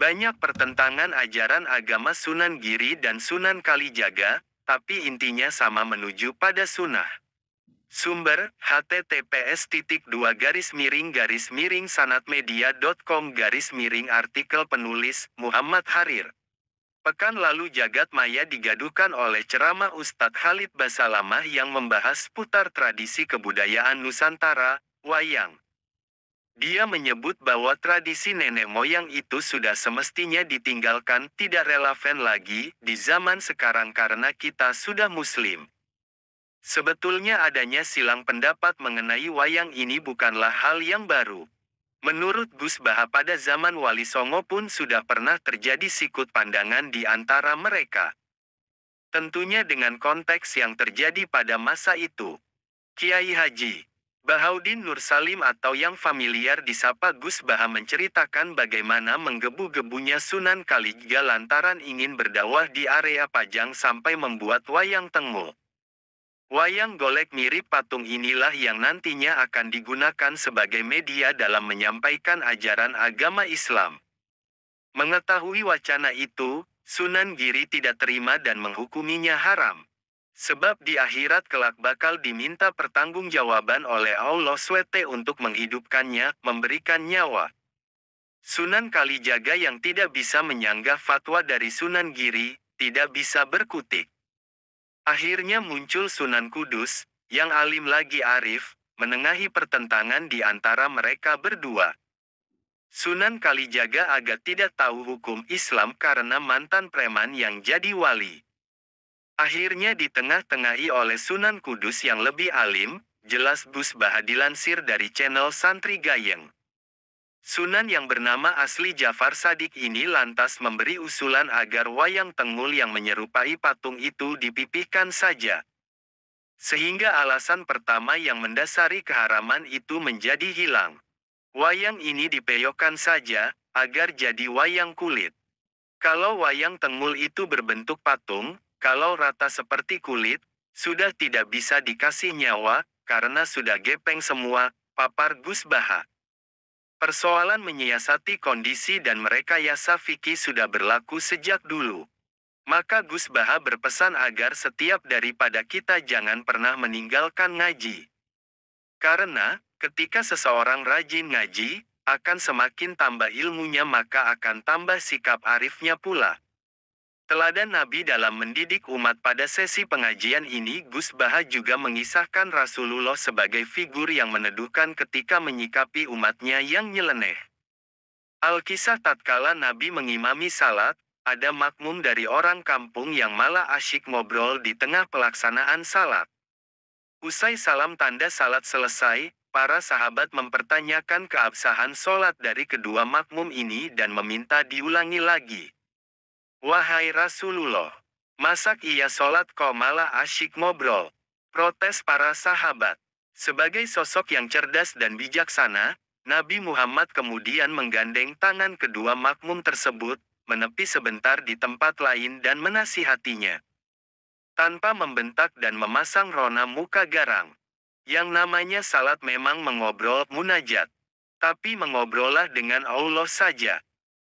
Banyak pertentangan ajaran agama Sunan Giri dan Sunan Kalijaga, tapi intinya sama menuju pada sunnah. Sumber, https://sanatmedia.com/, artikel penulis, Muhammad Harir. Pekan lalu jagat maya digaduhkan oleh ceramah Ustadz Khalid Basalamah yang membahas putar tradisi kebudayaan Nusantara, wayang. Dia menyebut bahwa tradisi nenek moyang itu sudah semestinya ditinggalkan, tidak relevan lagi di zaman sekarang karena kita sudah muslim. Sebetulnya adanya silang pendapat mengenai wayang ini bukanlah hal yang baru. Menurut Gus Baha pada zaman Wali Songo pun sudah pernah terjadi sikut pandangan di antara mereka. Tentunya dengan konteks yang terjadi pada masa itu. Kiai Haji Bahaudin Nur Salim atau yang familiar disapa Gus Baha menceritakan bagaimana menggebu-gebunya Sunan Kalijaga lantaran ingin berdakwah di area Pajang sampai membuat wayang tengu. Wayang golek mirip patung inilah yang nantinya akan digunakan sebagai media dalam menyampaikan ajaran agama Islam. Mengetahui wacana itu, Sunan Giri tidak terima dan menghukuminya haram. Sebab di akhirat kelak bakal diminta pertanggungjawaban oleh Allah SWT untuk menghidupkannya, memberikan nyawa. Sunan Kalijaga yang tidak bisa menyanggah fatwa dari Sunan Giri, tidak bisa berkutik. Akhirnya muncul Sunan Kudus, yang alim lagi arif, menengahi pertentangan di antara mereka berdua. Sunan Kalijaga agak tidak tahu hukum Islam karena mantan preman yang jadi wali. Akhirnya ditengah-tengahi oleh Sunan Kudus yang lebih alim, jelas Gus Baha dilansir dari channel Santri Gayeng. Sunan yang bernama asli Jafar Sadik ini lantas memberi usulan agar wayang tengul yang menyerupai patung itu dipipihkan saja. Sehingga alasan pertama yang mendasari keharaman itu menjadi hilang. Wayang ini dipeyokkan saja, agar jadi wayang kulit. Kalau wayang tengul itu berbentuk patung, kalau rata seperti kulit, sudah tidak bisa dikasih nyawa, karena sudah gepeng semua, papar Gus Baha. Persoalan menyiasati kondisi dan merekayasa fikih sudah berlaku sejak dulu. Maka Gus Baha berpesan agar setiap daripada kita jangan pernah meninggalkan ngaji. Karena, ketika seseorang rajin ngaji, akan semakin tambah ilmunya maka akan tambah sikap arifnya pula. Teladan Nabi dalam mendidik umat pada sesi pengajian ini Gus Baha juga mengisahkan Rasulullah sebagai figur yang meneduhkan ketika menyikapi umatnya yang nyeleneh. Al-Kisah tatkala Nabi mengimami salat, ada makmum dari orang kampung yang malah asyik ngobrol di tengah pelaksanaan salat. Usai salam tanda salat selesai, para sahabat mempertanyakan keabsahan sholat dari kedua makmum ini dan meminta diulangi lagi. Wahai Rasulullah, masak iya sholat kok malah asyik ngobrol? Protes para sahabat. Sebagai sosok yang cerdas dan bijaksana, Nabi Muhammad kemudian menggandeng tangan kedua makmum tersebut, menepi sebentar di tempat lain dan menasihatinya. Tanpa membentak dan memasang rona muka garang. Yang namanya salat memang mengobrol munajat. Tapi mengobrollah dengan Allah saja.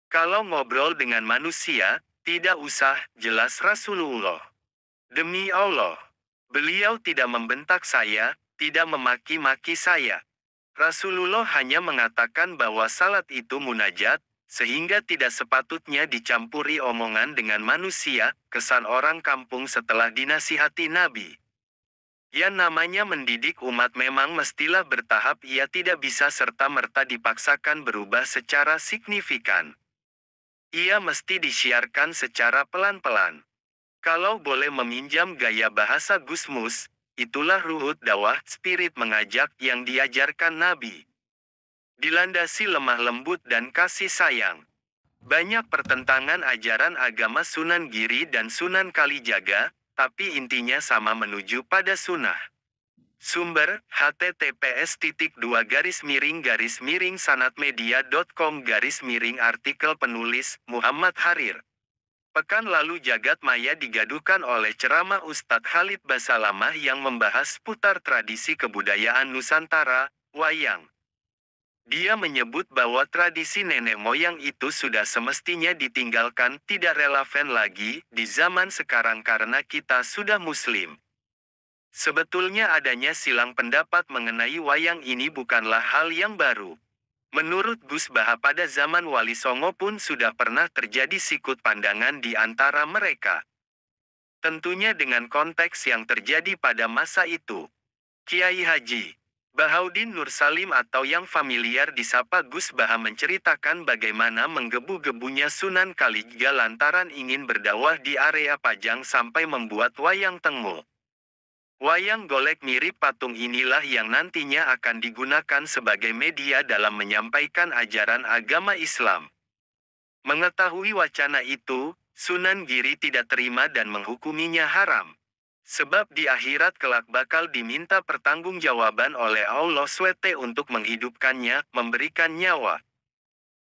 Kalau ngobrol dengan manusia, tidak usah, jelas Rasulullah. Demi Allah, beliau tidak membentak saya, tidak memaki-maki saya. Rasulullah hanya mengatakan bahwa salat itu munajat, sehingga tidak sepatutnya dicampuri omongan dengan manusia, kesan orang kampung setelah dinasihati Nabi. Yang namanya mendidik umat memang mestilah bertahap, ia tidak bisa serta-merta dipaksakan berubah secara signifikan. Ia mesti disiarkan secara pelan-pelan. Kalau boleh meminjam gaya bahasa Gusmus, itulah ruhut dakwah, spirit mengajak yang diajarkan Nabi. Dilandasi lemah lembut dan kasih sayang. Banyak pertentangan ajaran agama Sunan Giri dan Sunan Kalijaga, tapi intinya sama menuju pada sunnah. Sumber, https://sanatmedia.com/, artikel penulis, Muhammad Harir. Pekan lalu jagat maya digaduhkan oleh ceramah Ustadz Khalid Basalamah yang membahas putar tradisi kebudayaan Nusantara, wayang. Dia menyebut bahwa tradisi nenek moyang itu sudah semestinya ditinggalkan, tidak relevan lagi di zaman sekarang karena kita sudah muslim. Sebetulnya adanya silang pendapat mengenai wayang ini bukanlah hal yang baru. Menurut Gus Baha pada zaman Wali Songo pun sudah pernah terjadi sikut pandangan di antara mereka. Tentunya dengan konteks yang terjadi pada masa itu. Kiai Haji Bahaudin Nur Salim atau yang familiar disapa Gus Baha menceritakan bagaimana menggebu-gebunya Sunan Kalijaga lantaran ingin berdakwah di area Pajang sampai membuat wayang tengu. Wayang golek mirip patung inilah yang nantinya akan digunakan sebagai media dalam menyampaikan ajaran agama Islam. Mengetahui wacana itu, Sunan Giri tidak terima dan menghukuminya haram. Sebab di akhirat kelak bakal diminta pertanggungjawaban oleh Allah SWT untuk menghidupkannya, memberikan nyawa.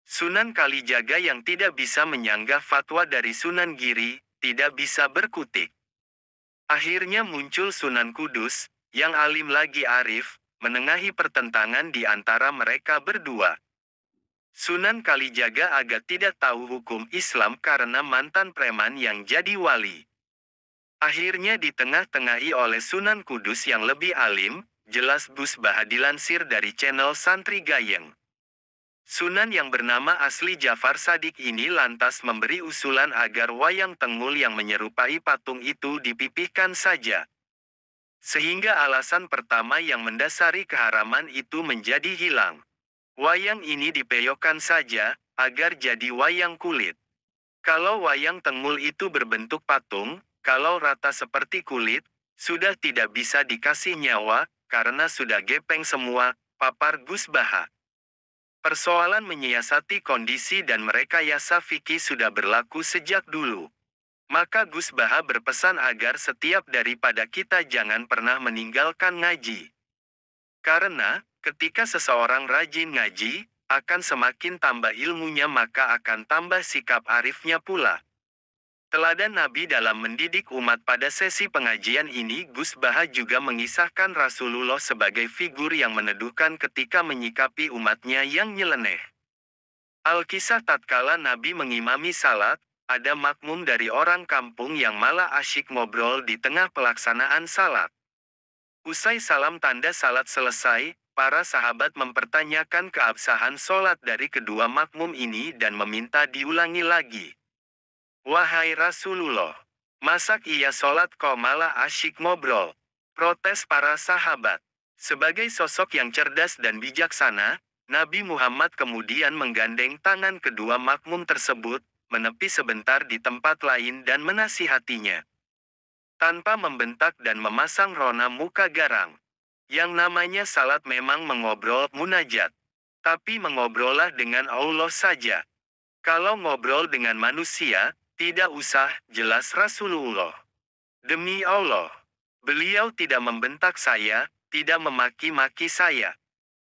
Sunan Kalijaga yang tidak bisa menyanggah fatwa dari Sunan Giri, tidak bisa berkutik. Akhirnya muncul Sunan Kudus, yang alim lagi arif, menengahi pertentangan di antara mereka berdua. Sunan Kalijaga agak tidak tahu hukum Islam karena mantan preman yang jadi wali. Akhirnya ditengah-tengahi oleh Sunan Kudus yang lebih alim, jelas Gus Baha dilansir dari channel Santri Gayeng. Sunan yang bernama asli Jafar Sadik ini lantas memberi usulan agar wayang tengul yang menyerupai patung itu dipipihkan saja. Sehingga alasan pertama yang mendasari keharaman itu menjadi hilang. Wayang ini dipeyokkan saja, agar jadi wayang kulit. Kalau wayang tengul itu berbentuk patung, kalau rata seperti kulit, sudah tidak bisa dikasih nyawa, karena sudah gepeng semua, papar Gus Baha. Persoalan menyiasati kondisi dan merekayasa fikih sudah berlaku sejak dulu. Maka Gus Baha berpesan agar setiap daripada kita jangan pernah meninggalkan ngaji. Karena, ketika seseorang rajin ngaji, akan semakin tambah ilmunya maka akan tambah sikap arifnya pula. Teladan Nabi dalam mendidik umat pada sesi pengajian ini Gus Baha juga mengisahkan Rasulullah sebagai figur yang meneduhkan ketika menyikapi umatnya yang nyeleneh. Al-Kisah tatkala Nabi mengimami salat, ada makmum dari orang kampung yang malah asyik ngobrol di tengah pelaksanaan salat. Usai salam tanda salat selesai, para sahabat mempertanyakan keabsahan sholat dari kedua makmum ini dan meminta diulangi lagi. Wahai Rasulullah, masak iya sholat kok malah asyik ngobrol? Protes para sahabat. Sebagai sosok yang cerdas dan bijaksana, Nabi Muhammad kemudian menggandeng tangan kedua makmum tersebut, menepi sebentar di tempat lain dan menasihatinya. Tanpa membentak dan memasang rona muka garang. Yang namanya salat memang mengobrol munajat. Tapi mengobrollah dengan Allah saja. Kalau ngobrol dengan manusia, tidak usah, jelas Rasulullah. Demi Allah, beliau tidak membentak saya, tidak memaki-maki saya.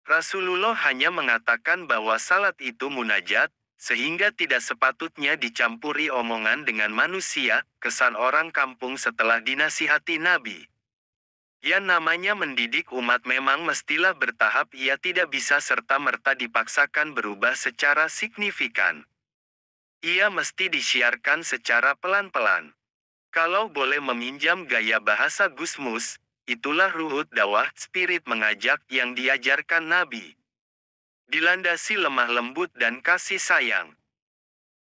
Rasulullah hanya mengatakan bahwa salat itu munajat, sehingga tidak sepatutnya dicampuri omongan dengan manusia, kesan orang kampung setelah dinasihati Nabi. Yang namanya mendidik umat memang mestilah bertahap, ia tidak bisa serta-merta dipaksakan berubah secara signifikan. Ia mesti disiarkan secara pelan-pelan. Kalau boleh meminjam gaya bahasa Gusmus, itulah ruhut dakwah, spirit mengajak yang diajarkan Nabi. Dilandasi lemah lembut dan kasih sayang.